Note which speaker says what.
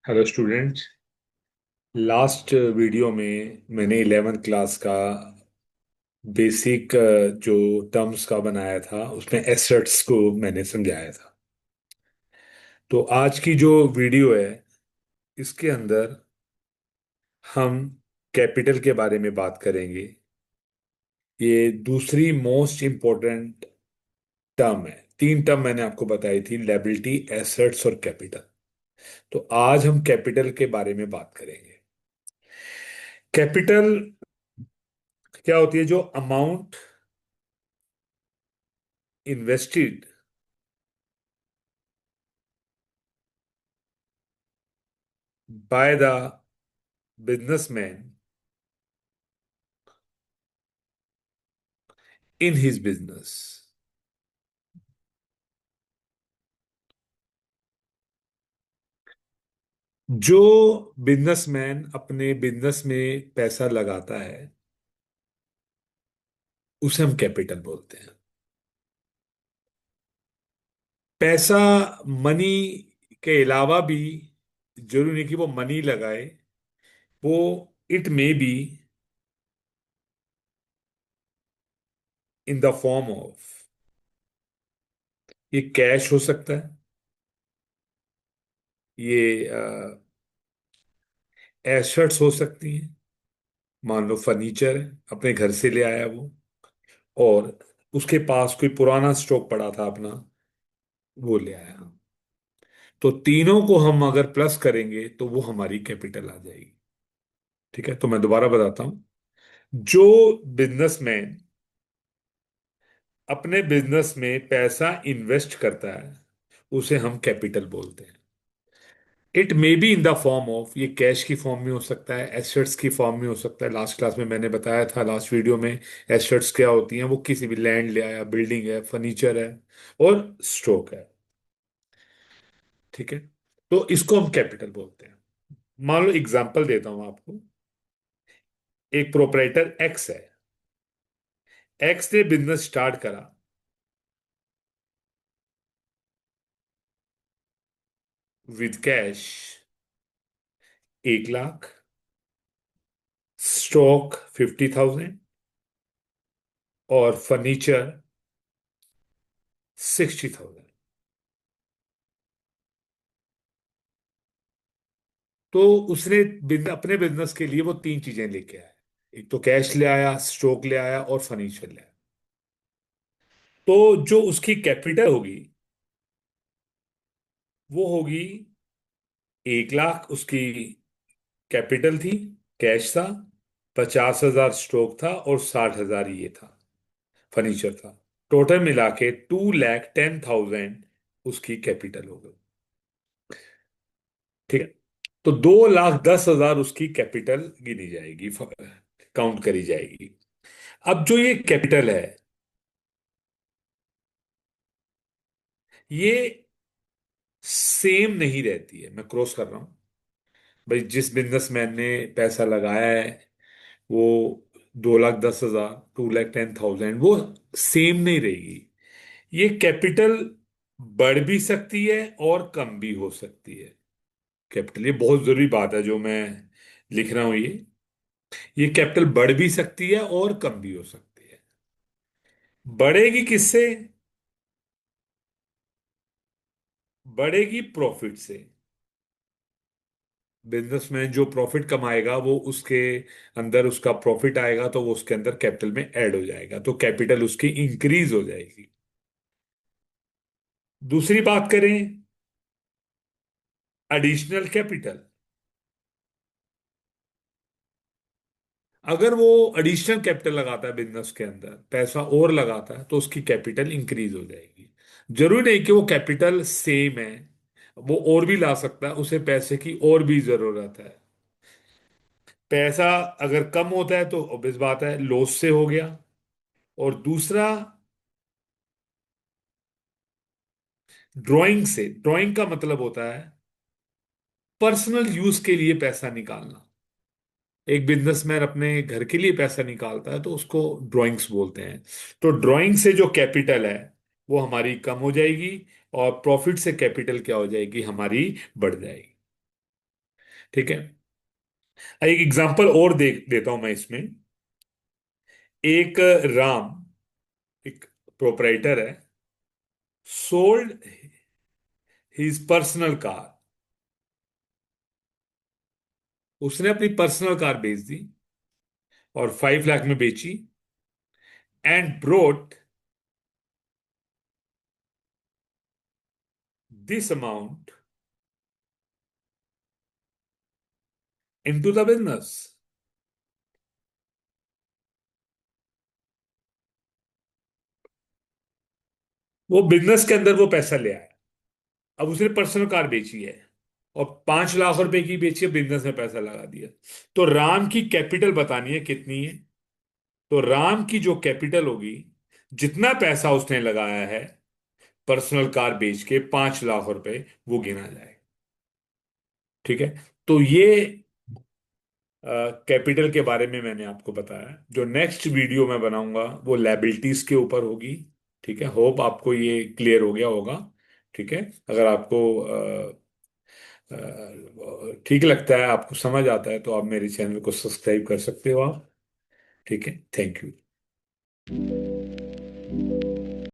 Speaker 1: Hello students. Last video में मैंने 11th class का बेसिक जो टर्म्स का बनाया था उसमें एसेट्स को मैंने समझाया था। तो आज की जो वीडियो है इसके अंदर हम कैपिटल के बारे में बात करेंगे। ये दूसरी मोस्ट इम्पोर्टेंट टर्म है। तीन टर्म मैंने आपको बताई थी, लायबिलिटी, एसेट्स और कैपिटल। तो आज हम कैपिटल के बारे में बात करेंगे। कैपिटल क्या होती है? जो amount invested by the businessman in his business। जो बिजनेसमैन अपने बिजनेस में पैसा लगाता है उसे हम कैपिटल बोलते हैं। पैसा, मनी के अलावा भी जरूरी नहीं कि वो मनी लगाए। वो it may be in the form of, ये कैश हो सकता है, ये एसेट्स हो सकती हैं। मान लो फर्नीचर है, अपने घर से ले आया वो, और उसके पास कोई पुराना स्टॉक पड़ा था अपना, वो ले आया। तो तीनों को हम अगर प्लस करेंगे तो वो हमारी कैपिटल आ जाएगी। ठीक है, तो मैं दोबारा बताता हूं। जो बिजनेसमैन अपने बिजनेस में पैसा इन्वेस्ट करता है उसे हम कैपिटल बोलते हैं। It may be in the form of, ये कैश की फॉर्म में हो सकता है, एसेट्स की फॉर्म में हो सकता है। लास्ट क्लास में मैंने बताया था, लास्ट वीडियो में, एसेट्स क्या होती हैं। वो किसी भी लैंड ले आया, बिल्डिंग है, फर्नीचर है और स्टॉक है। ठीक है, तो इसको हम कैपिटल बोलते हैं। मान लो एग्जांपल देता हूं आपको। एक प्रोपराइटर एक्स है। एक्स ने बिजनेस स्टार्ट करा विद कैश 1 लाख, स्टॉक 50,000 और फर्नीचर 60,000। तो उसने अपने बिजनेस के लिए वो तीन चीजें लेके आया। एक तो कैश ले आया, स्टॉक ले आया और फर्नीचर ले आया। तो जो उसकी कैपिटल होगी वो होगी 1 लाख उसकी कैपिटल थी, कैश था। 50,000 स्टॉक था और 60,000 ये था, फर्नीचर था। टोटल मिला के 2,10,000 उसकी कैपिटल हो गई। ठीक है, तो 2,10,000 उसकी कैपिटल गिनी जाएगी, काउंट करी जाएगी। अब जो ये कैपिटल है, ये सेम नहीं रहती है। मैं क्रॉस कर रहा हूं भाई। जिस बिजनेसमैन ने पैसा लगाया है वो 2,10,000, 2,10,000, वो सेम नहीं रहेगी। ये कैपिटल बढ़ भी सकती है और कम भी हो सकती है। कैपिटल, ये बहुत जरूरी बात है जो मैं लिख रहा हूं। ये कैपिटल बढ़ भी सकती है और कम भी हो सकती है। बढ़ेगी किससे? बढ़ेगी प्रॉफिट से। बिजनेसमैन जो प्रॉफिट कमाएगा वो उसके अंदर, उसका प्रॉफिट आएगा तो वो उसके अंदर कैपिटल में ऐड हो जाएगा, तो कैपिटल उसकी इंक्रीज हो जाएगी। दूसरी बात करें, एडिशनल कैपिटल। अगर वो एडिशनल कैपिटल लगाता है, बिजनेस के अंदर पैसा और लगाता है, तो उसकी कैपिटल इंक्रीज हो जाएगी। जरूरी नहीं कि वो कैपिटल सेम है, वो और भी ला सकता है, उसे पैसे की और भी जरूरत है। पैसा अगर कम होता है तो ऑब्वियस बात है लॉस से हो गया। और दूसरा, ड्राइंग से। ड्राइंग का मतलब होता है पर्सनल यूज के लिए पैसा निकालना। एक बिजनेसमैन अपने घर के लिए पैसा निकालता है तो उसको ड्राइंग्स बोलते हैं। तो ड्राइंग से जो कैपिटल है वो हमारी कम हो जाएगी, और प्रॉफिट से कैपिटल क्या हो जाएगी? हमारी बढ़ जाएगी। ठीक है। एक एग्जांपल और देख देता हूं मैं इसमें। एक राम, एक प्रोपराइटर है, सोल्ड हिज पर्सनल कार। उसने अपनी पर्सनल कार बेच दी और 5 लाख में बेची, and brought this amount into the business. वो बिजनेस के अंदर वो पैसा ले आया। अब उसने पर्सनल कार बेची है और 5 लाख रुपए की बेची है, बिजनेस में पैसा लगा दिया। तो राम की कैपिटल बतानी है कितनी है। तो राम की जो कैपिटल होगी, जितना पैसा उसने लगाया है पर्सनल कार बेच के, 5 लाख रुपए, वो गिना जाएगा। ठीक है। तो ये कैपिटल के बारे में मैंने आपको बताया। जो नेक्स्ट वीडियो मैं बनाऊंगा वो लायबिलिटीज के ऊपर होगी। ठीक है, होप आपको ये क्लियर हो गया होगा। ठीक है। अगर आपको ठीक लगता है, आपको समझ आता है, तो आप मेरे चैनल को सब्सक्राइब कर सकते हो आप। ठीक है, थैंक यू।